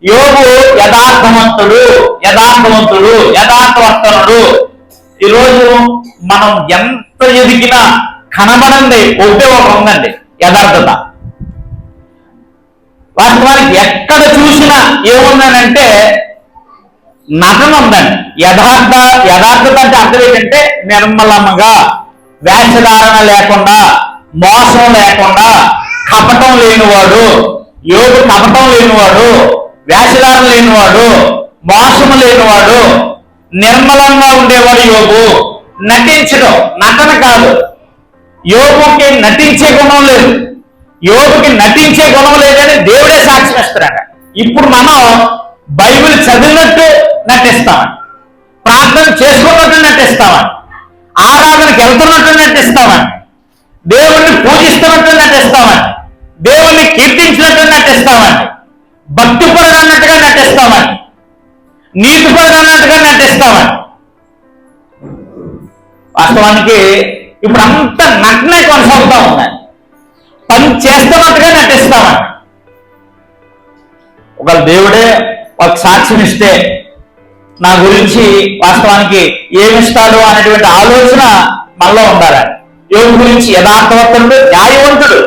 యోబు యథార్థవంతుడు, యథార్థవర్తనుడు. ఈరోజు మనం ఎంత ఎదిగినా కనబడండి ఒకటే ఒక ఉందండి, యథార్థత. వాస్తవానికి ఎక్కడ చూసినా ఏముందనంటే నటన ఉందండి. యథార్థత అంటే అర్థం ఏంటంటే నిర్మలముగా, వేషధారణ లేకుండా, మోసం లేకుండా, కపటం లేనివాడు. యోబు కపటం లేనివాడు, వేషధారణ లేనివాడు, మోసము లేనివాడు, నిర్మలంగా ఉండేవాడు యోబు. నటించడం, నటన కాదు. యోబుకి నటించే గుణం లేదు. యోబుకి నటించే గుణం లేదని దేవుడే సాక్ష్యం ఇస్తున్నాడు. ఇప్పుడు మనం బైబిల్ చదివినట్టు నటిస్తామని, ప్రార్థన చేసుకున్నట్టు నటిస్తామని, ఆరాధనకి వెళ్తున్నట్టు నటిస్తామని, దేవుణ్ణి పూజిస్తున్నట్టు నటిస్తామని, దేవుణ్ణి కీర్తించినట్టు నటిస్తామని, భక్తిపరుడు అన్నట్టుగా నటిస్తామని, నీతిపరుడు అన్నట్టుగా నటిస్తామని. వాస్తవానికి ఇప్పుడు అంత నటనే కొనసాగుతూ ఉందని, పని చేస్తున్నట్టుగా నటిస్తామని. ఒకవేళ దేవుడే ఒక సాక్ష్యం ఇస్తే నా గురించి వాస్తవానికి ఏమిస్తాడు అనేటువంటి ఆలోచన మనలో ఉండాలి. యోబు గురించి యథార్థవంతుడు, న్యాయవంతుడు,